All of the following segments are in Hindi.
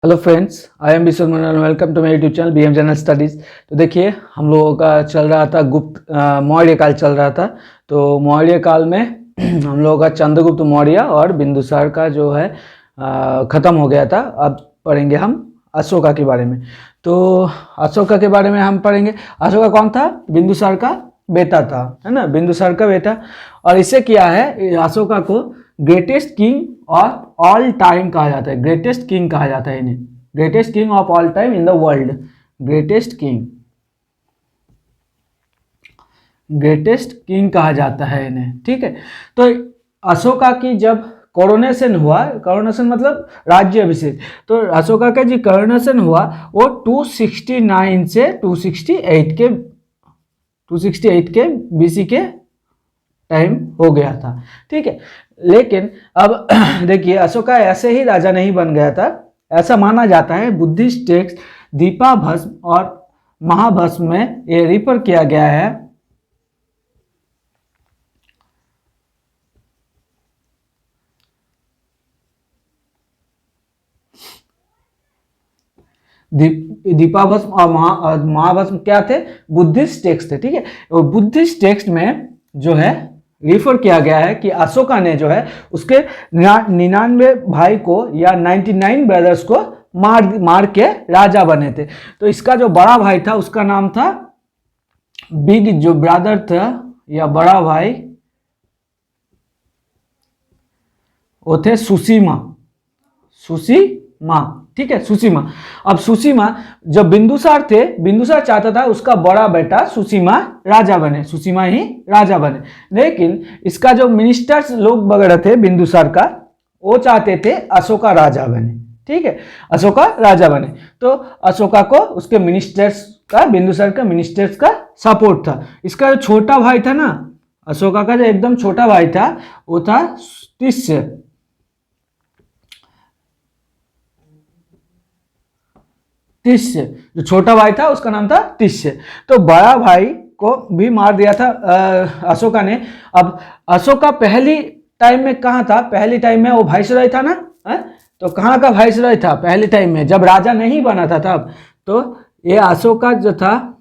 Hello friends, I am Vishwa Manohar. Welcome to my YouTube channel B M general studies. तो देखिए, हम लोगों का चल रहा था मौर्य काल चल रहा था। तो मौर्य काल में हम लोगों का चंद्रगुप्त मौर्य और बिंदुसार का जो है ख़त्म हो गया था। अब पढ़ेंगे हम अशोका के बारे में। तो अशोका के बारे में हम पढ़ेंगे। अशोका कौन था? बिंदुसार का बेटा था, है ना, बिंदुसार का बेटा। और इसे किया है, अशोका को greatest king of all time कहा जाता है। ग्रेटेस्ट किंग कहा जाता है इन्हें, greatest king of all time in the world. Greatest king, greatest king कहा जाता है इन्हें, ठीक है। तो अशोका की जब कोरोनेशन हुआ, कोरोनेशन मतलब राज्य अभिषेक, तो अशोका का जो कोरोनेशन हुआ वो 269 से 268 के बीसी के टाइम हो गया था, ठीक है। लेकिन अब देखिए, अशोका ऐसे ही राजा नहीं बन गया था। ऐसा माना जाता है, बुद्धिस्ट टेक्स्ट दीपाभस्म और महाभस्म में ये रिफर किया गया है। दीपाभस्म और महाभस्म क्या थे? बुद्धिस्ट टेक्स्ट थे, ठीक है। और बुद्धिस्ट टेक्स्ट में जो है रिफर किया गया है कि अशोका ने जो है उसके 99 भाई को या 99 ब्रदर्स को मार के राजा बने थे। तो इसका जो बड़ा भाई था उसका नाम था, बिग जो ब्रदर था या बड़ा भाई, वो थे सुसीमा, ठीक है, सुसीमा। अब सुसीमा जब बिंदुसार थे, बिंदुसार चाहता था उसका बड़ा बेटा सुसीमा राजा बने, सुसीमा ही राजा बने। लेकिन इसका जो मिनिस्टर्स लोग वगैरह थे बिंदुसार का, वो चाहते थे अशोका राजा बने, ठीक है, अशोका राजा बने। तो अशोका को उसके मिनिस्टर्स का, बिंदुसार का मिनिस्टर्स का सपोर्ट था। इसका जो छोटा भाई था ना, अशोका का जो एकदम छोटा भाई था वो था तिष्य, तिष्य। जो छोटा भाई था उसका नाम था तिष्य। तो बड़ा भाई को भी मार दिया था अशोका ने। अब अशोका पहली टाइम में कहाँ था? पहली टाइम में वो वाइसरॉय था ना, है? तो कहाँ का वाइसरॉय था पहले टाइम में, जब राजा नहीं बना था तब? तो ये अशोका जो था,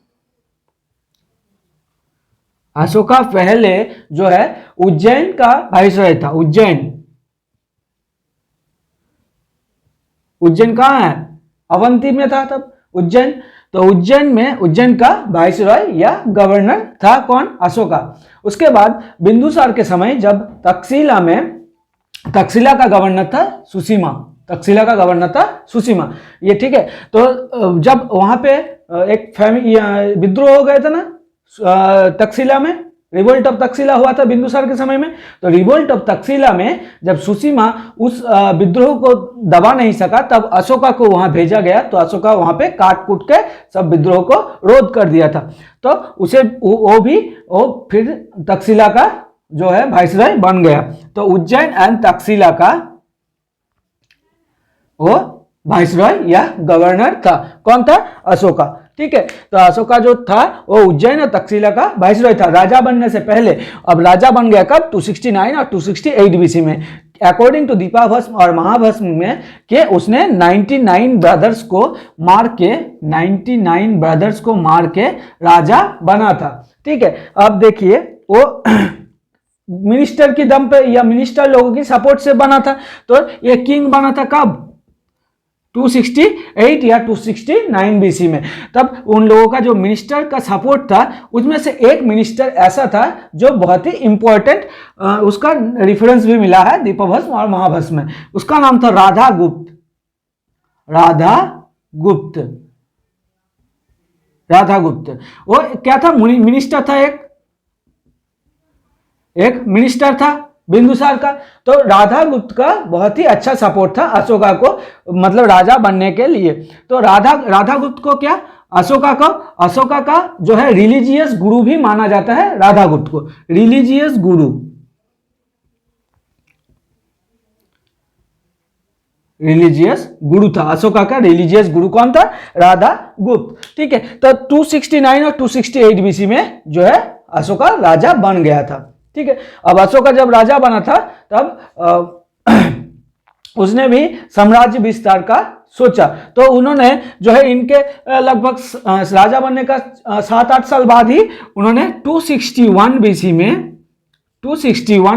अशोका पहले जो है उज्जैन का वाइसरॉय था। उज्जैन कहाँ है? अवंती में था तब उज्जैन। तो उज्जैन में, उज्जैन का वाइसरॉय या गवर्नर था कौन? अशोका। उसके बाद बिंदुसार के समय जब तक्षशिला का गवर्नर था सुसीमा, तक्षशिला का गवर्नर था सुसीमा, ये ठीक है। तो जब वहां पे एक विद्रोह हो गए थे ना तक्षशिला में, रिवोल्ट ऑफ तक्षशिला हुआ था बिंदुसार के समय में। तो रिवोल्ट ऑफ तक्षशिला में जब सुसीमा उस विद्रोह को दबा नहीं सका, तब अशोका को वहां भेजा गया। तो अशोका वहां पे काट कूट के सब विद्रोह को रोध कर दिया था। तो उसे वो फिर तक्षशिला का जो है वाइसरॉय बन गया। तो उज्जैन एंड तक्षशिला का वो वाइसरॉय या गवर्नर था। कौन था? अशोका, ठीक है। तो अशोका जो था वो उज्जैन और तक्षशिला का वाइसरॉय था राजा बनने से पहले। अब राजा बन गया कब? 269 और 268 बीसी में। अकॉर्डिंग टू दीपाभस्म और महाभस्म में कि उसने 99 ब्रदर्स को मार के राजा बना था, ठीक है। अब देखिए, वो मिनिस्टर की दम पे या मिनिस्टर लोगों की सपोर्ट से बना था। तो ये किंग बना था कब? 268 या 269 बीसी में। तब उन लोगों का जो मिनिस्टर का सपोर्ट था, उसमें से एक मिनिस्टर ऐसा था जो बहुत ही इंपॉर्टेंट, उसका रेफरेंस भी मिला है दीपभस्म और महाभस्म में। उसका नाम था राधागुप्त। वो क्या था? मिनिस्टर था, एक मिनिस्टर था बिंदुसार का। तो राधागुप्त का बहुत ही अच्छा सपोर्ट था अशोका को, मतलब राजा बनने के लिए। तो राधागुप्त को क्या, अशोका का जो है रिलीजियस गुरु भी माना जाता है। राधागुप्त को रिलीजियस गुरु था। अशोका का रिलीजियस गुरु कौन था? राधागुप्त, ठीक है। तो 269 और 268 बीसी में जो है अशोका राजा बन गया था, ठीक है। अब अशोका जब राजा बना था तब उसने भी साम्राज्य विस्तार का सोचा। तो उन्होंने जो है इनके लगभग राजा बनने का 7-8 साल बाद ही उन्होंने 261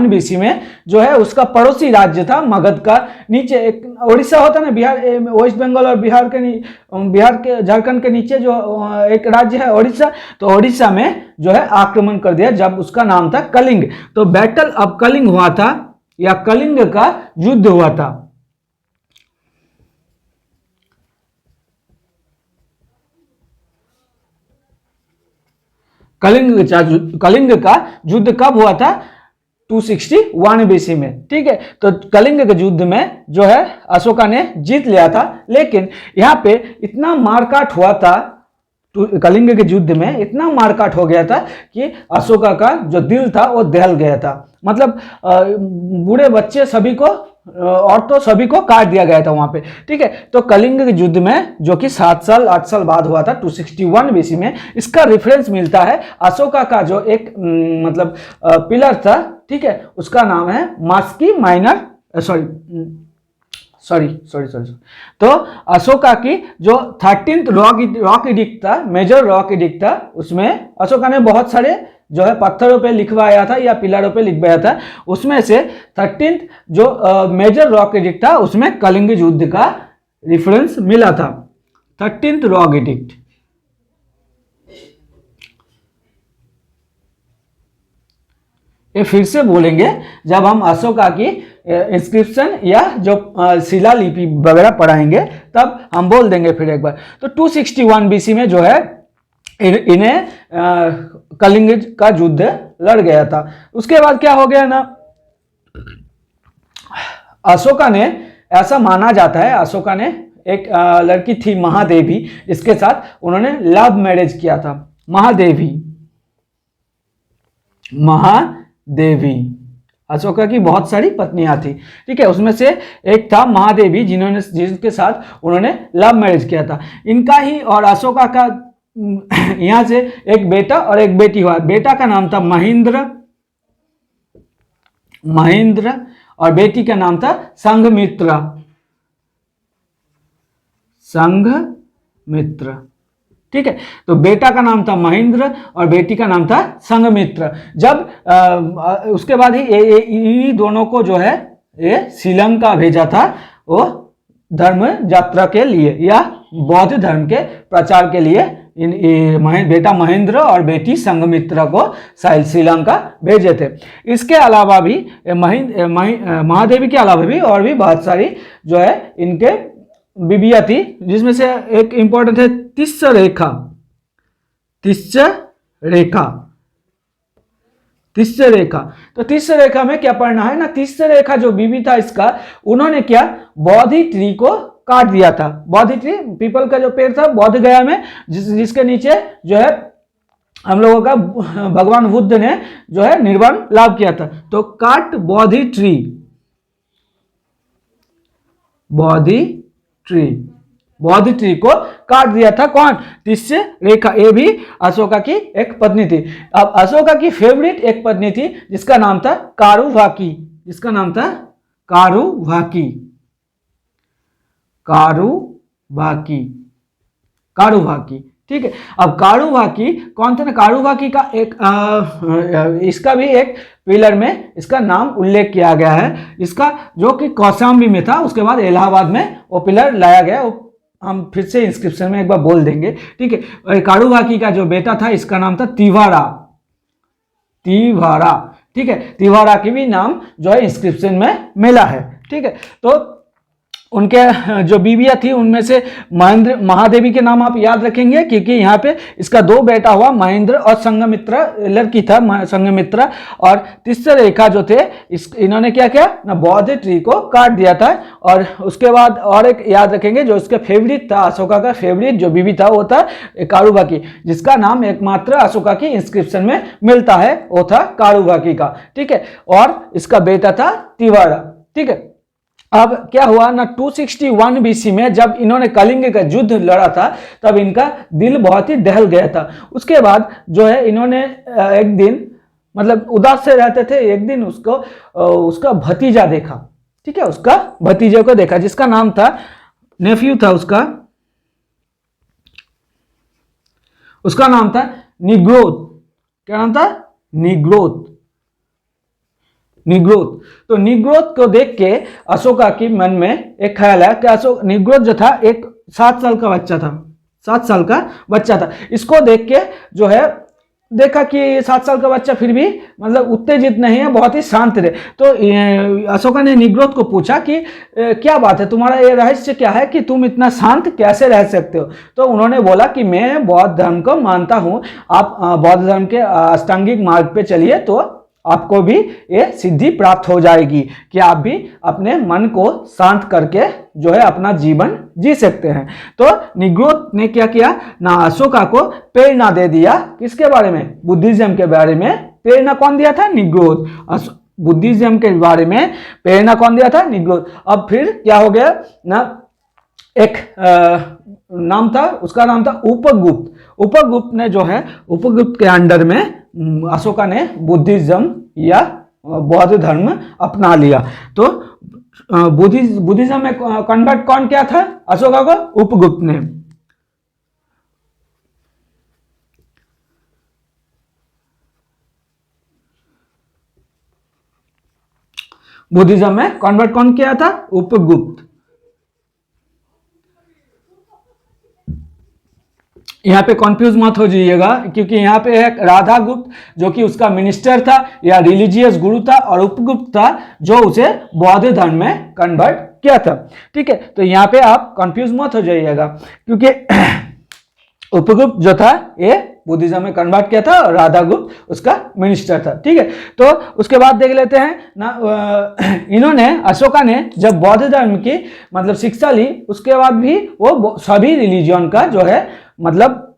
बीसी में जो है उसका पड़ोसी राज्य था मगध का नीचे एक उड़ीसा होता ना, बिहार, वेस्ट बंगाल और बिहार के झारखंड के नीचे जो एक राज्य है उड़ीसा, तो उड़ीसा में जो है आक्रमण कर दिया जब उसका नाम था कलिंग। तो बैटल ऑफ कलिंग हुआ था या कलिंग का युद्ध हुआ था। कलिंग का युद्ध कब हुआ था? 261 बीसी में। ठीक है, तो कलिंग के युद्ध में जो है अशोका ने जीत लिया था, लेकिन यहाँ पे इतना मारकाट हुआ था, कलिंग के युद्ध में इतना मारकाट हो गया था कि अशोका का जो दिल था वो दहल गया था। मतलब बूढ़े बच्चे सभी को और तो सभी को काट दिया गया था वहां पे। ठीक है, तो कलिंग के युद्ध में जो कि 8 साल बाद हुआ था 261 बीसी में, इसका रेफरेंस मिलता है अशोका का जो एक मतलब पिलर था। ठीक है, उसका नाम है मास्की माइनर, सॉरी। तो अशोका की जो 13th रॉक एडिक्ट था, मेजर रॉक एडिक्ट था, उसमें अशोका ने बहुत सारे जो है पत्थरों पे लिखवाया था या पिलरों पे लिखवाया था। उसमें से 13th जो मेजर रॉक एडिक्ट था उसमें कलिंग युद्ध का रेफरेंस मिला था, 13th रॉक एडिक्ट। ये फिर से बोलेंगे जब हम अशोका की इंस्क्रिप्शन या जो शिलालिपि वगैरह पढ़ाएंगे तब हम बोल देंगे फिर एक बार। तो 261 बीसी में जो है इन्हें कलिंग का युद्ध लड़ गया था। उसके बाद क्या हो गया ना, अशोका ने, ऐसा माना जाता है अशोका ने एक लड़की थी महादेवी, जिसके साथ उन्होंने लव मैरिज किया था। महादेवी अशोका की बहुत सारी पत्नियां थी। ठीक है, उसमें से एक था महादेवी जिनके साथ उन्होंने लव मैरिज किया था। इनका ही और अशोका का यहां से एक बेटा और एक बेटी हुआ। बेटा का नाम था महेंद्र और बेटी का नाम था संघमित्रा। ठीक है, तो बेटा का नाम था महेंद्र और बेटी का नाम था संघमित्र। जब उसके बाद ही इन्हीं दोनों को जो है ये श्रीलंका भेजा था, वो धर्म यात्रा के लिए या बौद्ध धर्म के प्रचार के लिए बेटा महेंद्र और बेटी संघमित्रा को श्रीलंका भेजे थे। इसके अलावा भी महादेवी के अलावा भी और भी बहुत सारी जो है इनके बीबियां थी, जिसमें से एक इंपॉर्टेंट है तिस्स रेखा। तो तिस्स रेखा में क्या पढ़ना है ना, तिस्स रेखा जो बीबी था इसका, उन्होंने क्या बोधि ट्री को काट दिया था। बोधि ट्री पीपल का जो पेड़ था बोध गया में, जिसके नीचे जो है हम लोगों का भगवान बुद्ध ने जो है निर्वाण लाभ किया था। तो काट बोधि ट्री को काट दिया था कौन? तिस्स रेखा। ये भी अशोका की एक पत्नी थी। अब अशोका की फेवरेट एक पत्नी थी जिसका नाम था कारुभाकी। ठीक है, अब कारुभाकी कौन था ना, कारुभाकी का एक इसका भी एक पिलर में इसका नाम उल्लेख किया गया है, इसका जो कि कौशाम्बी में था, उसके बाद इलाहाबाद में वो पिलर लाया गया। वो हम फिर से इंस्क्रिप्शन में एक बार बोल देंगे। ठीक है, कारुभाकी का जो बेटा था इसका नाम था तिवारा। ठीक है, तिवारा की भी नाम जो है इंस्क्रिप्शन में मिला है। ठीक है, तो उनके जो बीबियां थी उनमें से महादेवी के नाम आप याद रखेंगे, क्योंकि यहाँ पे इसका 2 बेटा हुआ, महेंद्र और संघमित्रा लड़की था संघमित्रा। और तिस्स रेखा जो थे इन्होंने क्या किया ना, बौद्ध ट्री को काट दिया था। और उसके बाद और एक याद रखेंगे जो इसका फेवरेट था, अशोका का फेवरेट जो बीबी था वो था कारुभाकी, जिसका नाम एकमात्र अशोका की इंस्क्रिप्शन में मिलता है, वो था कारुभाकी का। ठीक है, और इसका बेटा था तिवारा। ठीक है, अब क्या हुआ ना, 261 बीसी में जब इन्होंने कलिंग का युद्ध लड़ा था तब इनका दिल बहुत ही दहल गया था। उसके बाद जो है इन्होंने एक दिन मतलब उदास से रहते थे, एक दिन उसका भतीजा देखा। ठीक है, उसका भतीजे को देखा जिसका नाम था नेफ्यू था उसका, उसका नाम था निग्रोथ। क्या नाम था? निग्रोथ। निग्रोथ। तो निग्रोथ को देख के अशोका की मन में एक ख्याल है कि अशोक, निग्रोथ जो था एक 7 साल का बच्चा था, 7 साल का बच्चा था। इसको देख के जो है देखा कि 7 साल का बच्चा फिर भी मतलब उत्तेजित नहीं है, बहुत ही शांत रहे। तो अशोका ने निग्रोथ को पूछा कि क्या बात है, तुम्हारा ये रहस्य क्या है कि तुम इतना शांत कैसे रह सकते हो? तो उन्होंने बोला कि मैं बौद्ध धर्म को मानता हूँ, आप बौद्ध धर्म के अष्टांगिक मार्ग पे चलिए तो आपको भी ये सिद्धि प्राप्त हो जाएगी कि आप भी अपने मन को शांत करके जो है अपना जीवन जी सकते हैं। तो निग्रोथ ने क्या किया ना, अशोका को प्रेरणा दे दिया। किसके बारे में? बुद्धिज्म के बारे में प्रेरणा कौन दिया था? निग्रोथ। बुद्धिज्म के बारे में प्रेरणा कौन दिया था? निग्रोथ। अब फिर क्या हो गया ना, एक नाम था, उसका नाम था उपगुप्त। उपगुप्त ने जो है, उपगुप्त के अंडर में अशोका ने बुद्धिज्म या बौद्ध धर्म अपना लिया। तो बुद्धिज्म में कन्वर्ट कौन किया था अशोका को? उपगुप्त ने। बुद्धिज्म में कन्वर्ट कौन किया था? उपगुप्त। यहाँ पे कंफ्यूज मत हो जाइएगा, क्योंकि यहाँ पे एक राधा गुप्त जो कि उसका मिनिस्टर था या रिलीजियस गुरु था, और उपगुप्त था जो उसे बौद्ध धर्म में कन्वर्ट किया था। ठीक है, तो यहाँ पे आप कंफ्यूज मत हो जाइएगा, क्योंकि उपगुप्त जो था ये बुद्धिज्म में कन्वर्ट किया था और राधा गुप्त उसका मिनिस्टर था। ठीक है, तो उसके बाद देख लेते हैं ना, इन्होंने, अशोका ने जब बौद्ध धर्म की मतलब शिक्षा ली, उसके बाद भी वो सभी रिलीजियन का जो है मतलब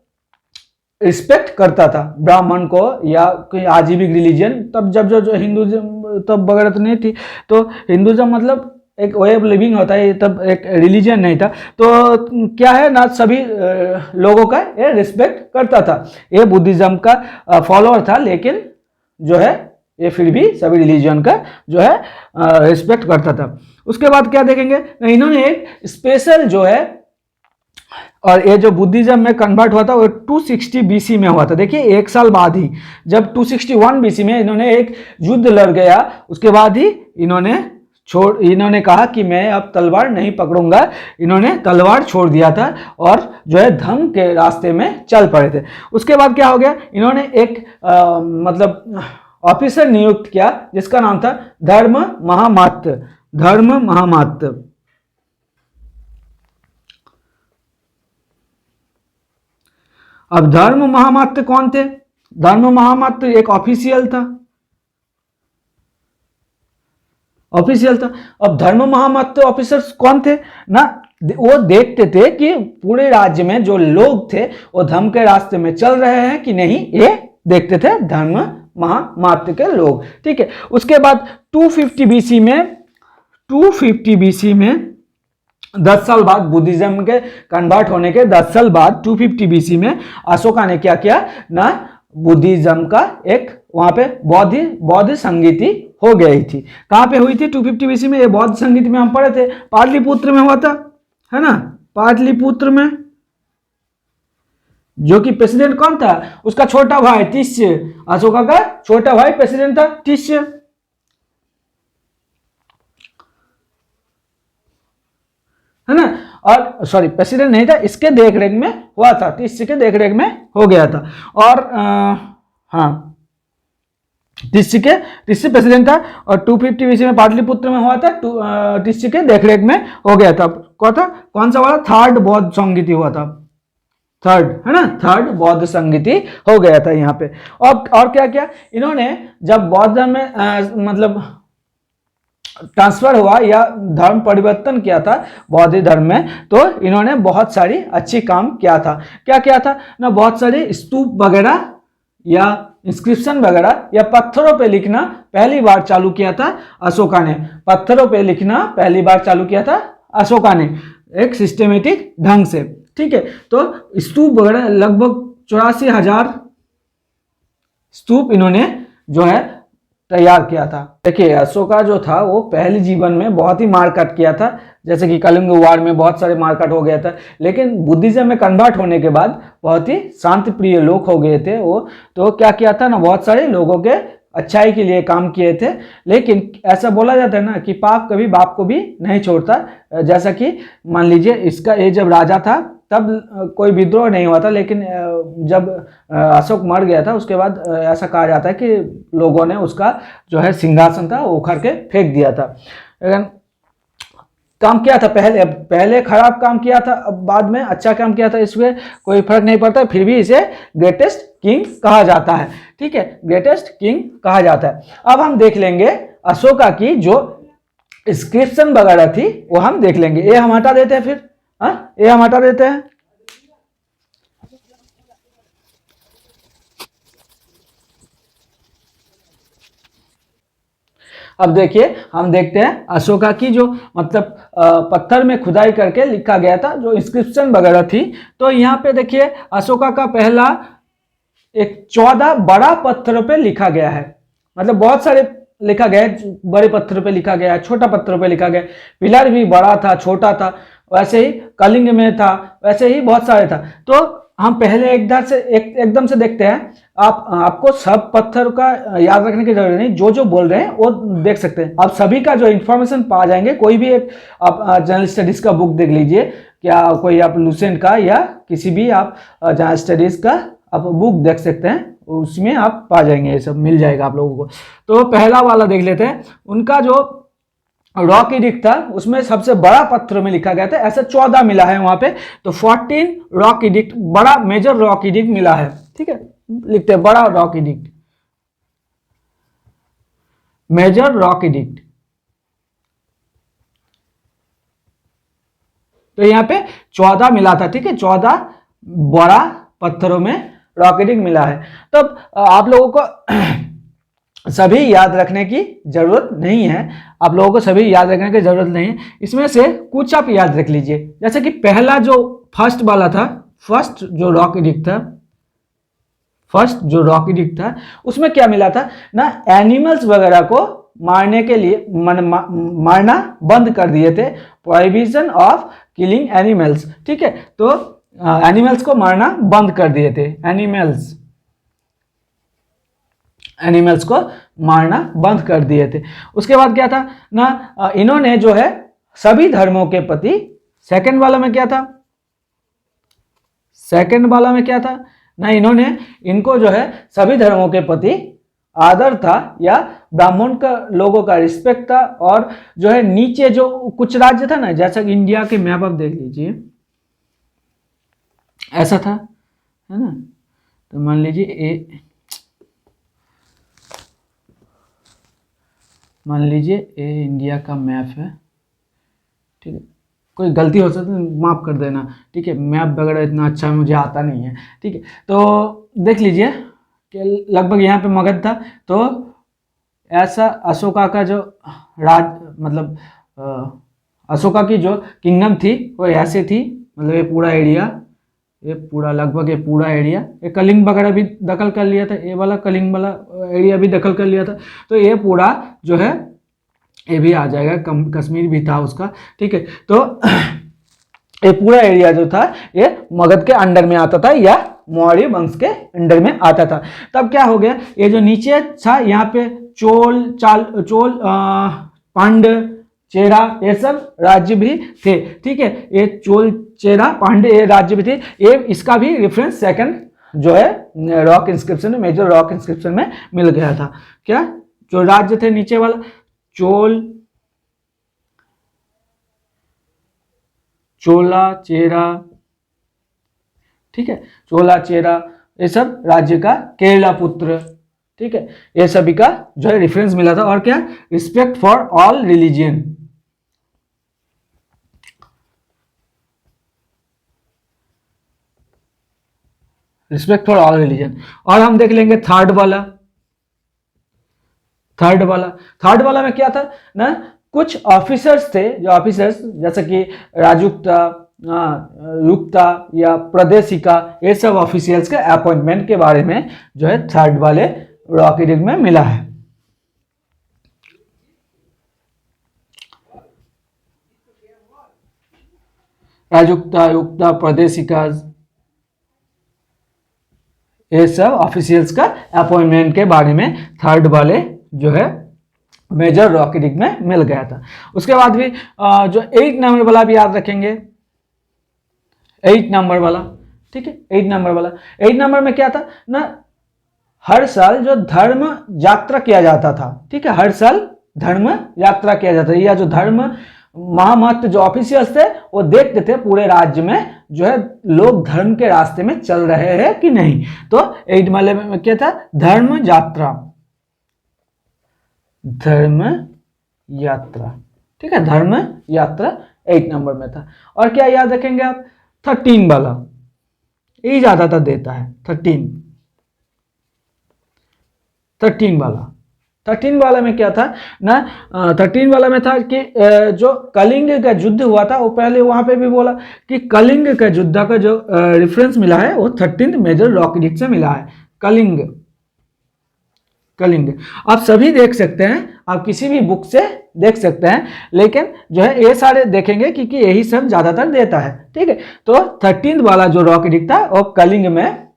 रिस्पेक्ट करता था, ब्राह्मण को या कोई आजीविक रिलीजन। तब जब जो हिंदुज्म तब वगैरह तो नहीं थी, तो हिंदुज्म मतलब एक वे ऑफ लिविंग होता है, तब एक रिलीजन नहीं था। तो क्या है ना, सभी लोगों का ये रिस्पेक्ट करता था। ये बुद्धिज्म का फॉलोअर था, लेकिन जो है ये फिर भी सभी रिलीजन का जो है रिस्पेक्ट करता था। उसके बाद क्या देखेंगे, इन्होंने एक स्पेशल जो है, और ये जो बुद्धिज्म में कन्वर्ट हुआ था वो 260 बीसी में हुआ था। देखिए एक साल बाद ही, जब 261 बीसी में इन्होंने एक युद्ध लड़ गया, उसके बाद ही इन्होंने कहा कि मैं अब तलवार नहीं पकड़ूंगा। इन्होंने तलवार छोड़ दिया था और जो है धर्म के रास्ते में चल पड़े थे। उसके बाद क्या हो गया, इन्होंने एक मतलब ऑफिसर नियुक्त किया जिसका नाम था धर्म महामात्य। धर्म महामात्य। अब धर्म महामात्य कौन थे? धर्म महामात्य एक ऑफिशियल था, ऑफिशियल था। अब धर्म महामात्य ऑफिसर्स कौन थे ना, वो देखते थे कि पूरे राज्य में जो लोग थे वो धर्म के रास्ते में चल रहे हैं कि नहीं, ये देखते थे धर्म महामात्य के लोग। ठीक है, उसके बाद 250 बीसी में 250 बीसी में 10 साल बाद, बुद्धिज्म के कन्वर्ट होने के 10 साल बाद 250 बीसी में अशोका ने क्या किया ना, बुद्धिज्म का एक वहां पे बौद्ध संगीति हो गई थी। कहां पे हुई थी? 250 बीसी में। ये बौद्ध संगीति में हम पढ़े थे, पाटलिपुत्र में हुआ था, है ना, पाटलिपुत्र में। जो कि प्रेसिडेंट कौन था? उसका छोटा भाई तिष्य। अशोका का छोटा भाई प्रेसिडेंट था तिष्य, है ना। और सॉरी, प्रेसिडेंट नहीं था, इसके देखरेख में हुआ था, तिष्य के देखरेख में हो गया था। और हाँ, तिष्य प्रेसिडेंट था और 250 बीसी में पाटलिपुत्र में हुआ था, तिष्य के देखरेख में हो गया था। कौन सा वाला? थर्ड बौद्ध संगीति हुआ था, थर्ड, है ना, थर्ड बौद्ध संगीति हो गया था यहाँ पे। और क्या क्या इन्होंने जब बौद्ध धर्म में मतलब ट्रांसफर हुआ या धर्म परिवर्तन किया था बौद्ध धर्म में, तो इन्होंने बहुत सारी अच्छी काम किया था। क्या किया था ना, बहुत सारे स्तूप वगैरह या इंस्क्रिप्शन वगैरह या पत्थरों पे लिखना पहली बार चालू किया था अशोका ने। पत्थरों पे लिखना पहली बार चालू किया था अशोका ने, एक सिस्टमेटिक ढंग से। ठीक है, तो स्तूप वगैरह लगभग 84,000 स्तूप इन्होंने जो है तैयार किया था। देखिए अशोका जो था वो पहले जीवन में बहुत ही मारकाट किया था, जैसे कि कलिंग वार में बहुत सारे मारकाट हो गया था, लेकिन बुद्धिज्म में कन्वर्ट होने के बाद बहुत ही शांति प्रिय लोग हो गए थे वो। तो क्या किया था ना, बहुत सारे लोगों के अच्छाई के लिए काम किए थे। लेकिन ऐसा बोला जाता है ना कि पाप कभी बाप को भी नहीं छोड़ता। जैसा कि मान लीजिए इसका ये जब राजा था तब कोई विद्रोह नहीं हुआ था, लेकिन जब अशोक मर गया था उसके बाद ऐसा कहा जाता है कि लोगों ने उसका जो है सिंहासन था वो उखाड़ के फेंक दिया था। लेकिन काम किया था, पहले खराब काम किया था, अब बाद में अच्छा काम किया था, इसमें कोई फर्क नहीं पड़ता, फिर भी इसे ग्रेटेस्ट किंग कहा जाता है। ठीक है, ग्रेटेस्ट किंग कहा जाता है। अब हम देख लेंगे अशोका की जो इंस्क्रिप्शन वगैरह थी वो हम देख लेंगे। ये हम हटा देते हैं, फिर ये हम हटा देते हैं। अब देखिए हम देखते हैं अशोका की जो मतलब पत्थर में खुदाई करके लिखा गया था जो इंस्क्रिप्शन वगैरह थी। तो यहाँ पे देखिए अशोका का पहला एक 14 बड़ा पत्थरों पे लिखा गया है, मतलब बहुत सारे लिखा गया है, बड़े पत्थरों पे लिखा गया है, छोटा पत्थरों पे लिखा गया, पिलर भी बड़ा था छोटा था, वैसे ही कलिंग में था, वैसे ही बहुत सारे था। तो हम पहले एकदम से देखते हैं। आपको सब पत्थर का याद रखने की जरूरत नहीं, जो जो बोल रहे हैं वो देख सकते हैं, आप सभी का जो इन्फॉर्मेशन पा जाएंगे। कोई भी एक आप जनरल स्टडीज का बुक देख लीजिए, क्या कोई आप लूसेंट का या किसी भी आप जनरल स्टडीज का आप बुक देख सकते हैं, उसमें आप पा जाएंगे, ये सब मिल जाएगा आप लोगों को। तो पहला वाला देख लेते हैं। उनका जो रॉक एडिक्ट था उसमें सबसे बड़ा पत्थर में लिखा गया था, ऐसा 14 मिला है वहां पे। तो 14 रॉक एडिक्ट, बड़ा मेजर रॉक एडिक्ट मिला है। ठीक है, लिखते हैं बड़ा rock edict, major rock edict. तो यहाँ पे 14 मिला था। ठीक है, 14 बड़ा पत्थरों में रॉक एडिक्ट मिला है। तब आप लोगों को सभी याद रखने की जरूरत नहीं है, आप लोगों को सभी याद रखने की जरूरत नहीं है। इसमें से कुछ आप याद रख लीजिए, जैसे कि पहला जो फर्स्ट वाला था, फर्स्ट जो रॉक एडिक्ट था, उसमें क्या मिला था ना, एनिमल्स वगैरह को मारने के लिए मारना बंद कर दिए थे, प्रोहिबिशन ऑफ किलिंग एनिमल्स। ठीक है, तो एनिमल्स को मारना बंद कर दिए थे, एनिमल्स को मारना बंद कर दिए थे। उसके बाद क्या था ना, इन्होंने जो है सभी धर्मों के प्रति, सेकंड वाला में क्या था ना, इनको जो है सभी धर्मों के प्रति आदर था, या ब्राह्मण का लोगों का रिस्पेक्ट था। और जो है नीचे जो कुछ राज्य था ना, जैसा कि इंडिया के मैप आप देख लीजिए, ऐसा था, है ना। तो मान लीजिए ये इंडिया का मैप है। ठीक है, कोई गलती हो सकती है माफ़ कर देना। ठीक है, मैप वगैरह इतना अच्छा मुझे आता नहीं है। ठीक है, तो देख लीजिए कि लगभग यहाँ पे मगध था। तो ऐसा अशोका का जो मतलब अशोका की जो किंगडम थी वो ऐसे थी, मतलब ये पूरा एरिया, लगभग ये पूरा एरिया, ये कलिंग वगैरह भी दखल कर लिया था, ये वाला कलिंग वाला एरिया भी दखल कर लिया था। तो ये पूरा जो है ये भी आ जाएगा, कश्मीर भी था उसका। ठीक है, तो ये पूरा एरिया जो था ये मगध के अंडर में आता था, या मौर्य वंश के अंडर में आता था। तब क्या हो गया, ये जो नीचे था यहाँ पे चोल पांड्य चेरा ये सब राज्य भी थे। ठीक है, ये चोल चेरा पांड्य ये राज्य भी थे। ये इसका भी रेफरेंस सेकंड जो है रॉक इंस्क्रिप्शन में, मेजर रॉक इंस्क्रिप्शन में मिल गया था। क्या जो राज्य थे नीचे वाला, चोला चेरा, ठीक है, चोला चेरा ये सब राज्य का, केरला पुत्र, ठीक है, ये सभी का जो है रेफरेंस मिला था। और क्या, respect for all religion, respect for all religion. और हम देख लेंगे थर्ड वाला में क्या था ना, कुछ ऑफिसर्स थे, जो ऑफिसर्स जैसे कि राजुक्ता, युक्ता या प्रदेशिका, ये सब ऑफिशियल्स के अपॉइंटमेंट के बारे में जो है थर्ड वाले रॉक एडिक्ट में मिला है। राजयुक्ता, युक्ता, प्रादेशिका, ये सब ऑफिशियल्स का अपॉइंटमेंट के बारे में थर्ड वाले जो है मेजर रॉक एडिक्ट में मिल गया था। उसके बाद भी जो 8 नंबर वाला भी याद रखेंगे, 8 नंबर वाला, ठीक है, 8 नंबर वाला, 8 नंबर में क्या था ना, हर साल जो धर्म यात्रा किया जाता था, ठीक है, हर साल धर्म यात्रा किया जाता था, या जो धर्म महामत जो ऑफिशियल्स थे वो देखते थे पूरे राज्य में जो है लोग धर्म के रास्ते में चल रहे हैं कि नहीं। तो 8 वाले में क्या था, धर्म यात्रा, धर्म यात्रा, ठीक है, धर्म यात्रा 8 नंबर में था। और क्या याद रखेंगे आप, 13 वाला, ये ज्यादातर देता है 13 वाला। 13 वाला में क्या था ना, 13 वाला में था कि जो कलिंग का युद्ध हुआ था, वो पहले वहां पे भी बोला कि कलिंग का युद्ध का जो रेफरेंस मिला है वो 13 मेजर रॉक एडिक्ट से मिला है। कलिंग, कलिंग आप सभी देख सकते हैं, आप किसी भी बुक से देख सकते हैं, लेकिन जो है ये सारे देखेंगे क्योंकि यही सब ज्यादातर देता है, ठीक है। तो 13 वाला जो रॉक एडिक्ट था वो कलिंग में,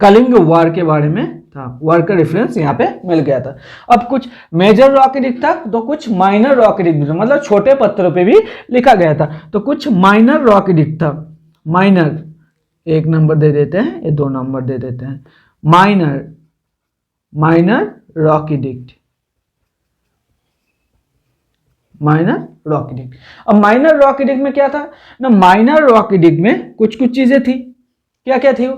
कलिंग वार के बारे में था, वार का रेफरेंस यहाँ पे मिल गया था। अब कुछ मेजर रॉक एडिक्ट था तो कुछ माइनर रॉक एडिक्ट, मतलब छोटे पत्थरों पे भी लिखा गया था। तो कुछ माइनर रॉक एडिक्ट था, माइनर 1 नंबर दे देते हैं, ये 2 नंबर दे देते हैं, minor, minor rock edict, minor rock edict. अब माइनर रॉक एडिक्ट में क्या था ना, माइनर रॉक एडिक्ट में कुछ कुछ चीजें थी, क्या क्या थी,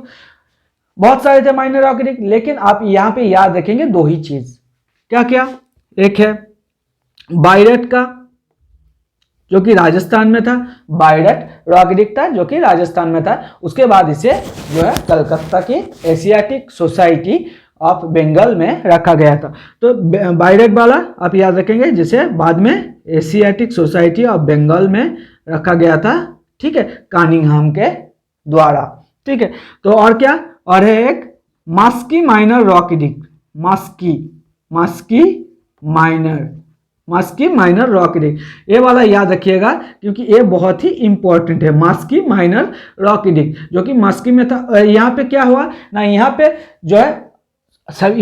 बहुत सारे थे माइनर रॉक एडिक्ट, लेकिन आप यहाँ पे याद रखेंगे 2 ही चीज, क्या क्या, एक है बायरट का जो कि राजस्थान में था, बायरट रॉक एडिक्ट था जो कि राजस्थान में था। उसके बाद इसे जो है कलकत्ता की एशियाटिक सोसाइटी ऑफ बंगाल में रखा गया था। तो बायरट वाला आप याद रखेंगे, जिसे बाद में एशियाटिक सोसाइटी ऑफ बंगाल में रखा गया था, ठीक है, कानिंघम के द्वारा, ठीक है। तो और क्या, और है एक मास्की माइनर रॉक एडिक्ट, मास्की, मास्की माइनर, मास्की माइनर रॉक एडिक्ट, ये वाला याद रखिएगा क्योंकि ये बहुत ही इंपॉर्टेंट है, मास्की माइनर रॉक एडिक्ट, जो कि मास्की में था। यहाँ पे क्या हुआ ना, यहाँ पे जो है सब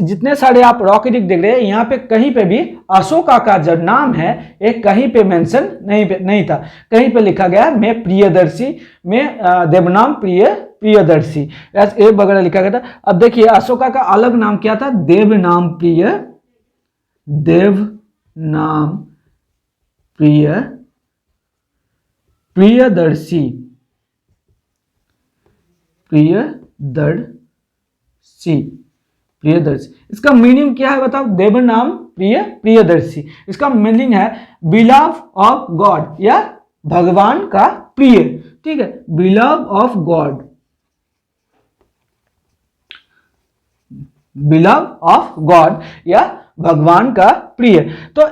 जितने सारे आप रॉक एडिक्ट देख रहे हैं, यहाँ पे कहीं पे भी अशोका का जो नाम है ये कहीं पे मेंशन नहीं था, कहीं पे लिखा गया मैं प्रियदर्शी, मैं देवनाम प्रियदर्शी ये वगैरह लिखा गया था। अब देखिए अशोका का अलग नाम क्या था, देवनाम प्रियदर्शी, प्रियदर्शी। इसका मीनिंग क्या है बताओ, देवनाम प्रियदर्शी, इसका मीनिंग है बिलव ऑफ गॉड या भगवान का प्रिय, ठीक है, beloved of God, beloved of God या भगवान का प्रिय। तो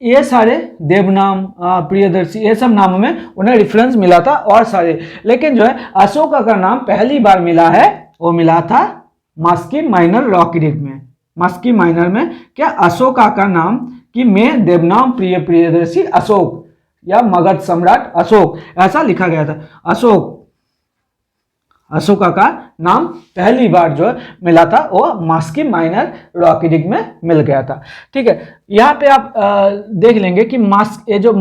ये सारे देवनाम प्रियदर्शी ये सब नामों में उन्हें रेफरेंस मिला था और सारे, लेकिन जो है अशोका का नाम पहली बार मिला है वो मिला था मास्की माइनर रॉक एडिक्ट में। मास्की माइनर में क्या अशोका का नाम कि मैं देवनाम प्रियदर्शी अशोक या मगध सम्राट अशोक ऐसा लिखा गया था। अशोका का नाम पहली बार जो मिला था वो मास्की माइनर रॉक एडिक्ट में मिल गया था, ठीक है। यहाँ पे आप देख लेंगे कि ये जो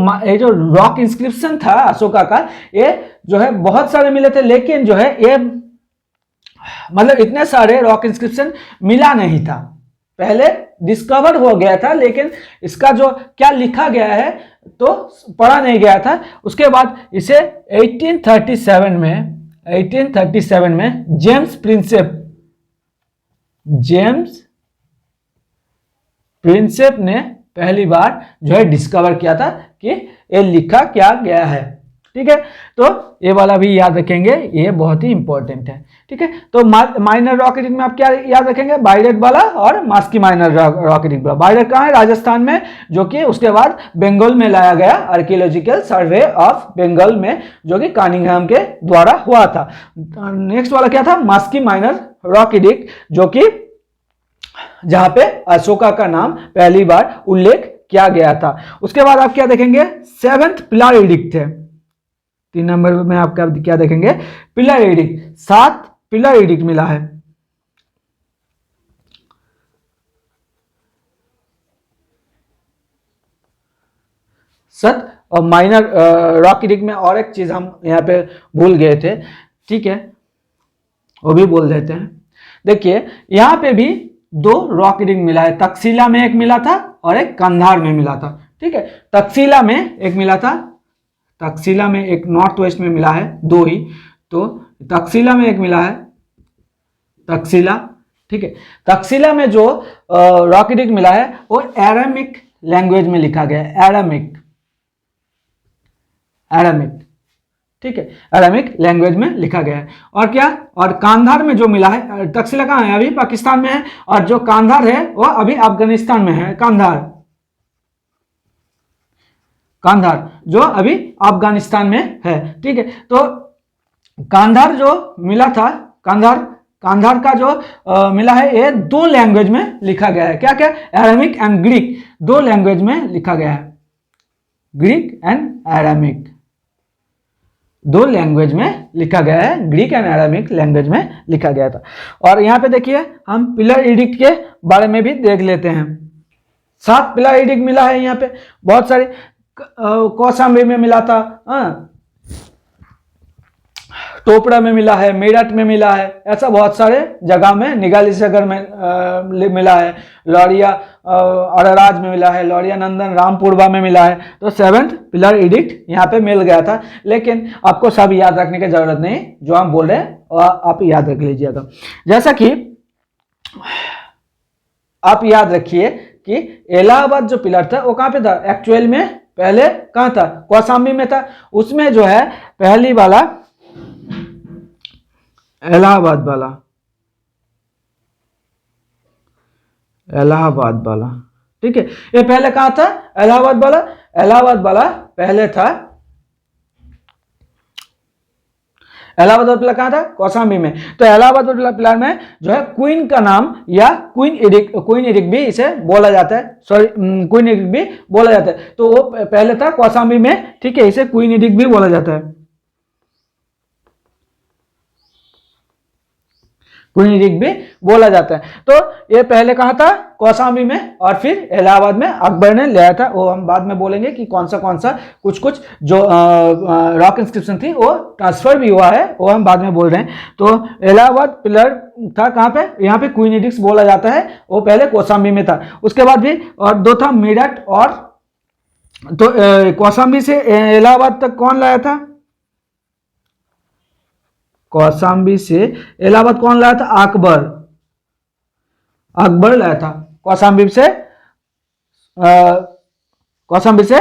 रॉक इंस्क्रिप्शन था अशोका का, ये जो है बहुत सारे मिले थे, लेकिन जो है ये मतलब इतने सारे रॉक इंस्क्रिप्शन मिला नहीं था, पहले डिस्कवर हो गया था, लेकिन इसका जो क्या लिखा गया है तो पढ़ा नहीं गया था। उसके बाद इसे 1837 में जेम्स प्रिंसेप ने पहली बार जो है डिस्कवर किया था कि ये लिखा क्या गया है, ठीक है। तो ये वाला भी याद रखेंगे, ये बहुत ही इंपॉर्टेंट है, ठीक है। तो माइनर रॉक एडिक्ट में आप क्या याद रखेंगे, बायरट वाला और मास्की माइनर रॉक एडिक्ट वाला। बायरट कहाँ है, राजस्थान में, जो कि उसके बाद बंगाल में लाया गया आर्कियोलॉजिकल सर्वे ऑफ बंगाल में, जो कि कानिंघम के द्वारा हुआ था। नेक्स्ट वाला क्या था, मास्की माइनर रॉक एडिक्ट, जो कि जहां पे अशोका का नाम पहली बार उल्लेख किया गया था। उसके बाद आप क्या देखेंगे, 7th पिलर एडिक्ट है, 3 नंबर में आपका क्या देखेंगे, पिलर एडिक्ट, 7 पिलर एडिक्ट मिला है। सत और माइनर रॉक एडिक्ट में और एक चीज हम यहाँ पे भूल गए थे, ठीक है, वो भी बोल देते हैं। देखिए यहाँ पे भी 2 रॉक एडिक्ट मिला है, तक्षशिला में एक मिला था और एक कंधार में मिला था, ठीक है। तक्षशिला में एक मिला था, तक्षशिला में एक नॉर्थ वेस्ट में मिला है, 2 ही, तो तक्षशिला में एक मिला है, तक्षशिला, ठीक है। तक्षशिला में जो रॉक एडिक्ट मिला है वो एरामिक लैंग्वेज में लिखा गया है, एरामिक, ठीक है, अरामिक लैंग्वेज में लिखा गया है। और क्या, और कांधार में जो मिला है, तक्षशिला कहाँ है, अभी पाकिस्तान में है, और जो कांधार है वो अभी अफगानिस्तान में है, कांधार जो अभी अफगानिस्तान में है, ठीक है। तो कांधार जो मिला था, कांधार का जो मिला है, ये 2 लैंग्वेज में लिखा गया है, क्या क्या, अरामिक एंड ग्रीक, 2 लैंग्वेज में लिखा गया है, ग्रीक एंड अरामिक, 2 लैंग्वेज में लिखा गया है, ग्रीक एंड अरामिक लैंग्वेज में लिखा गया था। और यहाँ पे देखिए हम पिलर एडिक्ट के बारे में भी देख लेते हैं। 7 पिलर एडिक्ट मिला है यहाँ पे, बहुत सारे, कौशाम्बी में मिला था, टोपरा में मिला है, मेरठ में मिला है, ऐसा बहुत सारे जगह में, निगाली सागर में मिला है, लौरिया अरराज में मिला है, लौरिया नंदन रामपुरवा में मिला है। तो 7th पिलर एडिक्ट यहाँ पे मिल गया था, लेकिन आपको सब याद रखने की जरूरत नहीं, जो हम बोल रहे हैं आप याद रख लीजिएगा। जैसा कि आप याद रखिए कि इलाहाबाद जो पिलर था वो कहाँ पे था, एक्चुअल में पहले कहाँ था, कौशाम्बी में था। उसमें जो है पहली वाला इलाहाबाद वाला, ठीक है, ये पहले कहाँ था, इलाहाबाद वाला पहले था, इलाहाबाद पिलर कहाँ था, कौशाम्बी में। तो इलाहाबाद पिलर में जो है क्वीन का नाम या क्वीन एडिक्ट भी इसे बोला जाता है, सॉरी क्वीन एडिक्ट भी बोला जाता है। तो वो पहले था कौशाम्बी में, ठीक है, इसे क्वीन एडिक्ट भी बोला जाता है, क्वीन एडिक्ट भी बोला जाता है। तो ये पहले कहा था, कौशाम्बी में, और फिर इलाहाबाद में अकबर ने लिया था। वो हम बाद में बोलेंगे कि कौन सा कुछ जो रॉक इंस्क्रिप्शन थी वो ट्रांसफर भी हुआ है, वो हम बाद में बोल रहे हैं। तो इलाहाबाद पिलर था कहाँ पे, यहाँ पे क्वीन एडिक्ट बोला जाता है, वो पहले कौशाम्बी में था। उसके बाद भी और 2 था, मेरठ और, तो कौशाम्बी से इलाहाबाद तक कौन लाया था, कौशाम्बी से इलाहाबाद कौन लाया था, अकबर लाया था। कौशाम्बी से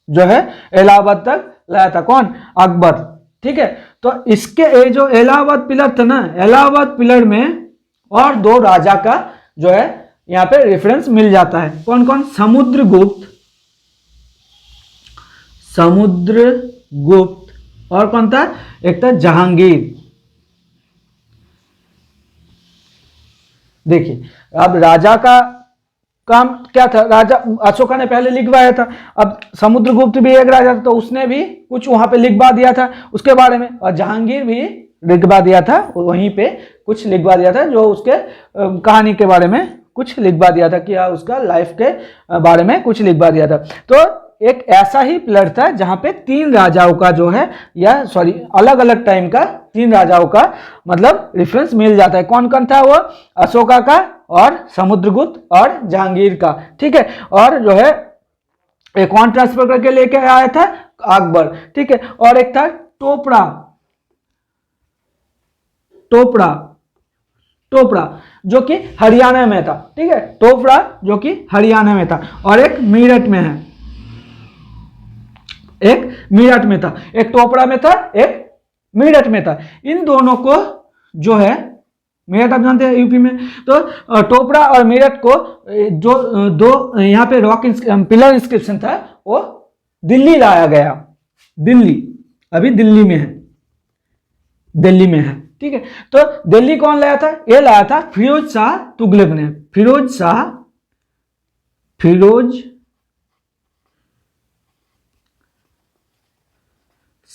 जो है इलाहाबाद तक लाया था कौन, अकबर, ठीक है। तो इसके ये जो इलाहाबाद पिलर था ना, इलाहाबाद पिलर में और 2 राजा का जो है यहाँ पे रेफरेंस मिल जाता है, कौन कौन, समुद्रगुप्त, और कौन था, एक था जहांगीर। देखिए अब राजा का काम क्या था, राजा अशोका ने पहले लिखवाया था, अब समुद्रगुप्त भी एक राजा था, तो उसने भी कुछ वहां पे लिखवा दिया था उसके बारे में, और जहांगीर भी लिखवा दिया था, वहीं पे कुछ लिखवा दिया था, जो उसके कहानी के बारे में कुछ लिखवा दिया था, कि उसका लाइफ के बारे में कुछ लिखवा दिया था। तो एक ऐसा ही पिलर था जहां पे 3 राजाओं का जो है, या सॉरी अलग अलग टाइम का 3 राजाओं का मतलब रेफरेंस मिल जाता है। कौन कौन था वो, अशोका का और समुद्रगुप्त और जहांगीर का, ठीक है। और जो है एक कौन ट्रांसफर करके लेके आया था, अकबर, ठीक है। और एक था टोपड़ा जो कि हरियाणा में था, ठीक है, टोपड़ा जो कि हरियाणा में था, और एक मेरठ में है, एक मेरठ में था, एक टोपड़ा में था, एक मेरठ में था। इन दोनों को जो है, मेरठ आप जानते हैं यूपी में, तो टोपड़ा और मेरठ को जो 2 यहाँ पे रॉक पिलर इंस्क्रिप्शन था वो दिल्ली लाया गया, दिल्ली अभी दिल्ली में है, ठीक है। तो दिल्ली कौन लाया था, ये लाया था फिरोज शाह तुगलक ने,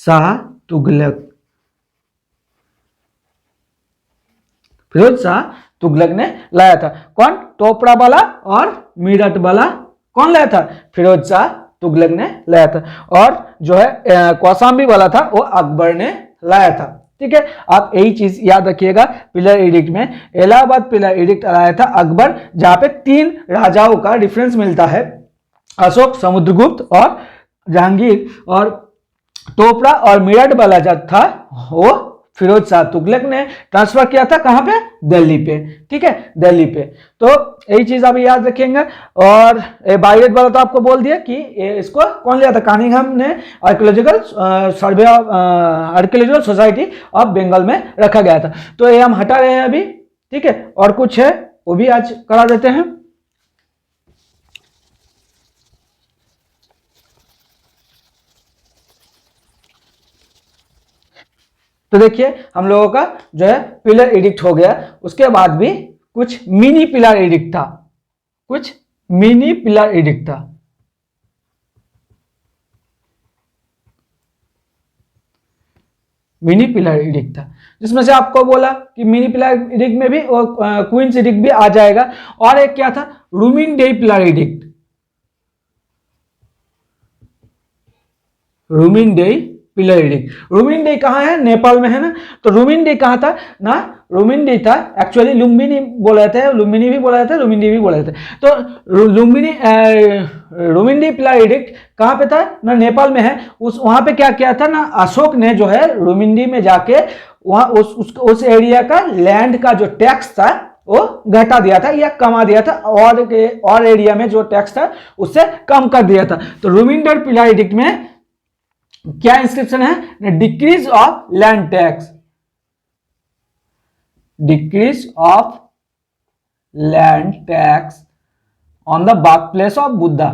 शाह तुगलक, फिरोज शाह तुगलक ने लाया था। कौन? टोपरा वाला और मीरठ वाला कौन लाया था? फिरोज शाह तुगलक ने लाया था। और जो है कौशाम्बी वाला था वो अकबर ने लाया था। ठीक है, आप यही चीज याद रखिएगा। पिलर एडिक्ट में इलाहाबाद पिलर एडिक्ट लाया था अकबर, जहां पे 3 राजाओं का डिफरेंस मिलता है, अशोक, समुद्रगुप्त और जहांगीर, और टोपरा और मेरठ वाला जो था वो फिरोज शाह तुगलक ने ट्रांसफर किया था। कहां पे? दिल्ली पे। ठीक है, दिल्ली पे। तो यही चीज आप याद रखेंगे। और बायरेट वाला तो आपको बोल दिया कि इसको कौन लिया था? कानिंघम ने archaeological survey of archaeological society of Bengal में रखा गया था। तो ये हम हटा रहे हैं अभी। ठीक है, और कुछ है वो भी आज करा देते हैं। तो देखिए हम लोगों का जो है पिलर एडिक्ट हो गया। उसके बाद भी कुछ मिनी पिलर एडिक्ट था, कुछ मिनी पिलर एडिक्ट था। मिनी पिलर एडिक्ट था, जिसमें से आपको बोला कि मिनी पिलर एडिक्ट में भी क्वींस एडिक्ट भी आ जाएगा। और एक क्या था? Rummindei pillar edict. Rummindei pillar edict. Rummindei कहाँ है? नेपाल में है ना। तो रूमिन डे कहाँ था ना? रूमिन डे था एक्चुअली लुम्बिनी बोला जाता है, लुम्बिनी भी बोला जाता है, रूमिन डे भी बोला जाता है। तो लुम्बिनी रूमिन डे पिलर एडिक्ट कहाँ पे था ना? नेपाल में है। वहां पे क्या किया था ना? अशोक ने जो है रूमिन में जाके वहां उस एरिया का लैंड का जो टैक्स था वो घटा दिया था या कमा दिया था, और एरिया में जो टैक्स था उससे कम कर दिया था। तो रूमिन पिलर एडिक्ट में क्या इंस्क्रिप्शन है? Decrease of land tax, decrease of land tax on the birth place of Buddha.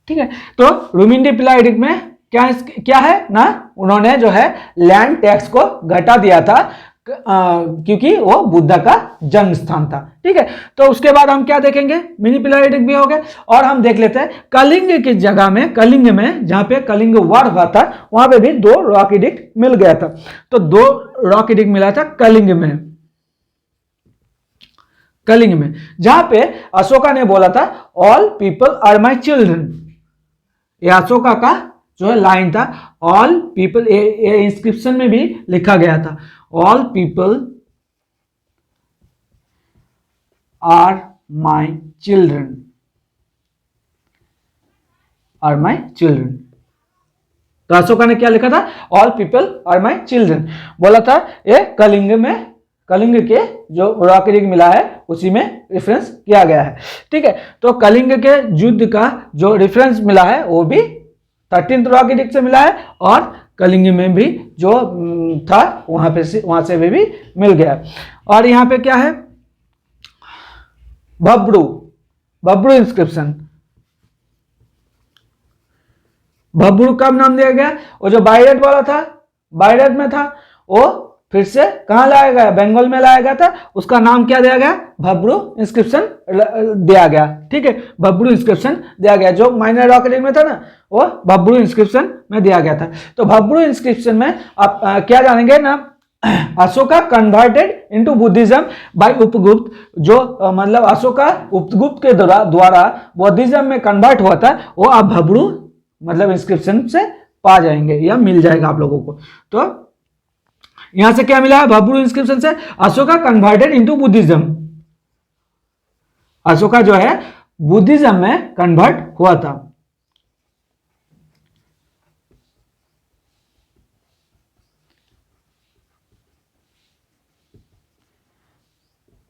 ठीक है, तो रूमिन पिलर एडिक्ट में क्या है ना? उन्होंने जो है लैंड टैक्स को घटा दिया था, क्योंकि वो बुद्धा का जन्म स्थान था। ठीक है, तो उसके बाद हम क्या देखेंगे? मिनी पिलर एडिक्ट भी हो गए। और हम देख लेते हैं कलिंग की जगह में, कलिंग में जहां पे कलिंग वार हुआ था वहां पे भी 2 रॉक एडिक्ट मिल गया था। तो 2 रॉक एडिक्ट मिला था कलिंग में, कलिंग में, जहां पे अशोका ने बोला था all people are my children. ये अशोका का जो है लाइन था, ऑल पीपल, ये इंस्क्रिप्शन में भी लिखा गया था, all people are my children, are my children. तो अशोका ने क्या लिखा था? All people are my children बोला था। ये कलिंग में, कलिंग के जो रॉक एडिक्ट मिला है उसी में रेफरेंस किया गया है। ठीक है, तो कलिंग के युद्ध का जो रेफरेंस मिला है वो भी 13th रॉक एडिक्ट से मिला है, और कलिंग में भी जो था वहां से भी मिल गया। और यहां पे क्या है? भब्रू, भब्रू इंस्क्रिप्शन। भब्रू कब नाम दिया गया? वो जो बायरेट वाला था, बायरेट में था, वो फिर से कहां लाया गया? बंगाल में लाया गया था। उसका नाम क्या दिया गया? भब्रू इंस्क्रिप्शन दिया गया। ठीक है, भब्रू इंस्क्रिप्शन दिया गया। जो माइनर रॉक एडिक्ट में था ना वो भब्रू इंस्क्रिप्शन में दिया गया था। तो भब्रू इंस्क्रिप्शन में आप क्या जानेंगे ना? Ashoka converted into Buddhism by Upagupta. जो मतलब अशोका उपगुप्त के द्वारा बुद्धिज्म में कन्वर्ट हुआ था, वो आप भब्रू मतलब इंस्क्रिप्शन से पा जाएंगे या मिल जाएगा आप लोगों को। तो यहां से क्या मिला है? भब्रू इंस्क्रिप्शन से Ashoka converted into Buddhism. Ashoka जो है बुद्धिज्म में कन्वर्ट हुआ था।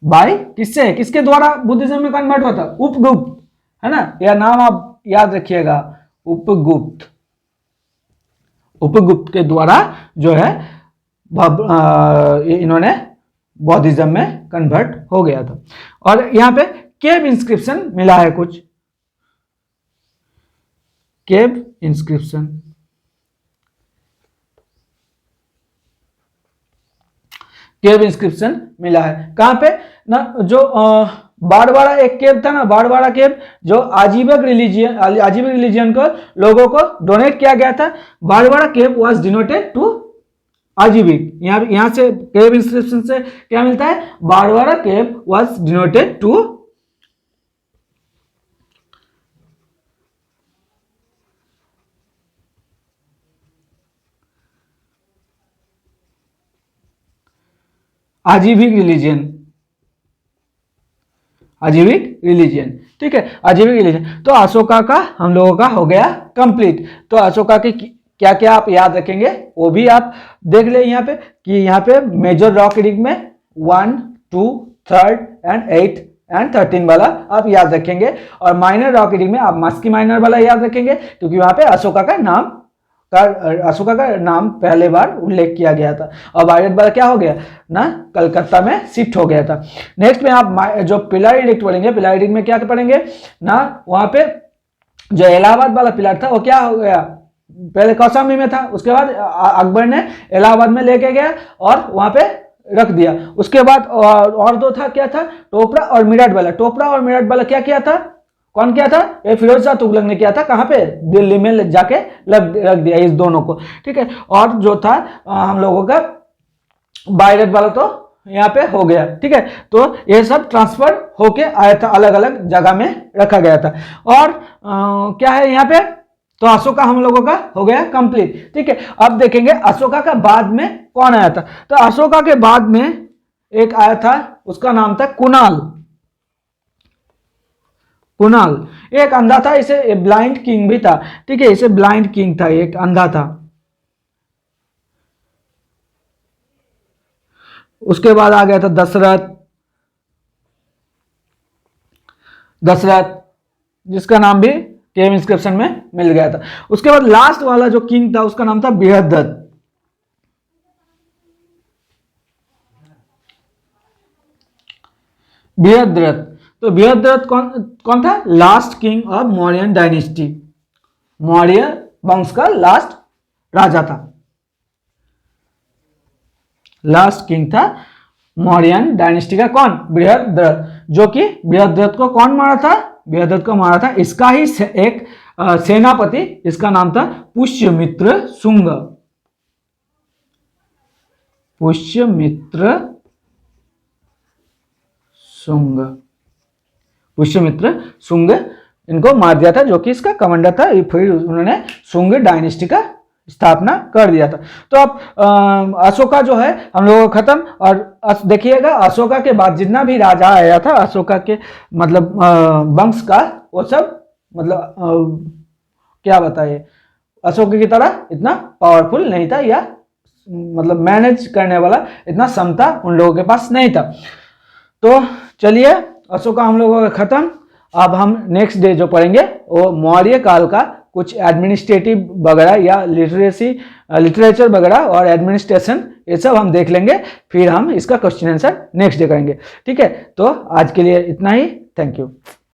बाय किससे? किसके द्वारा बुद्धिज्म में कन्वर्ट हुआ था? उपगुप्त, है ना? यह नाम आप याद रखिएगा, उपगुप्त। उपगुप्त के द्वारा जो है इन्होंने बौद्धिज्म में कन्वर्ट हो गया था। और यहां पे केव इंस्क्रिप्शन मिला है कुछ, केव इंस्क्रिप्शन। केव इंस्क्रिप्शन मिला है। कहाँ पे ना, जो बाड़वाड़ा एक केव था ना, बाड़वाड़ा केव जो आजीविक रिलीजियन को लोगों को डोनेट किया गया था। बाड़वाड़ा cave was denoted to Ajivika. यहाँ से केव इंस्क्रिप्शन से क्या मिलता है, बाड़वाड़ा cave was denoted to Ajivika religion, ठीक है, आजीविक रिलीजन। तो अशोका का हम लोगों का हो गया कंप्लीट। तो अशोका के क्या क्या आप याद रखेंगे वो भी आप देख ले यहाँ पे, कि यहाँ पे मेजर रॉक रीडिंग में 1, 2, 3 एंड 8 एंड 13 वाला आप याद रखेंगे, और माइनर रॉक रीडिंग में आप मस्की माइनर वाला याद रखेंगे, क्योंकि वहां पे अशोका का नाम पहले बार उल्लेख किया गया था। और वायरस वाला क्या हो गया ना, कलकत्ता में शिफ्ट हो गया था। नेक्स्ट में आप जो पिलर एडिक्ट पढ़ेंगे, पिलर एडिक्ट में क्या पढ़ेंगे ना, वहां पे जो इलाहाबाद वाला पिलर था वो क्या हो गया, पहले कौशाम्बी में था, उसके बाद अकबर ने इलाहाबाद में लेके गया और वहां पे रख दिया। उसके बाद और दो था, क्या था, टोपरा और मेरठ वाला। टोपरा और मेरठ वाला क्या किया था, कौन किया था, ये फिरोज शाह तुगलक ने किया था। कहाँ पे, दिल्ली में जाके रख दिया इस दोनों को, ठीक है। और जो था हम लोगों का बायरट वाला तो यहाँ पे हो गया, ठीक है। तो ये सब ट्रांसफर होके आया था, अलग अलग जगह में रखा गया था। और क्या है यहाँ पे, तो अशोका हम लोगों का हो गया कंप्लीट, ठीक है। अब देखेंगे अशोका का बाद में कौन आया था। तो अशोका के बाद में एक आया था, उसका नाम था कुणाल। एक अंधा था, इसे ब्लाइंड किंग भी था, ठीक है, इसे ब्लाइंड किंग था, एक अंधा था। उसके बाद आ गया था दशरथ, जिसका नाम भी केव इंस्क्रिप्शन में मिल गया था। उसके बाद लास्ट वाला जो किंग था उसका नाम था बृहद्रथ। तो बृहद्रथ कौन था, last king of Mauryan dynasty, Maurya वंश का लास्ट राजा था, लास्ट किंग था मौर्यन डायनेस्टी का। कौन, बृहद्रथ। जो कि बृहद्रथ को कौन मारा था, बृहद्रथ को मारा था इसका ही एक सेनापति, इसका नाम था पुष्यमित्र शुंग। पुष्यमित्र शुंग इनको मार दिया था, जो कि इसका कमांडर था। फिर उन्होंने शुंग डायनेस्टी का स्थापना कर दिया था। तो अब अशोका जो है हम लोगों का खत्म। और देखिएगा अशोका के बाद जितना भी राजा आया था अशोका के मतलब वंश का, वो सब मतलब क्या बताइए, अशोक की तरह इतना पावरफुल नहीं था, या मतलब मैनेज करने वाला इतना क्षमता उन लोगों के पास नहीं था। तो चलिए अशोका हम लोगों का खत्म। अब हम नेक्स्ट डे जो पढ़ेंगे वो मौर्य काल का कुछ एडमिनिस्ट्रेटिव वगैरह या लिटरेचर वगैरह और एडमिनिस्ट्रेशन, ये सब हम देख लेंगे। फिर हम इसका क्वेश्चन आंसर नेक्स्ट डे करेंगे, ठीक है। तो आज के लिए इतना ही, थैंक यू।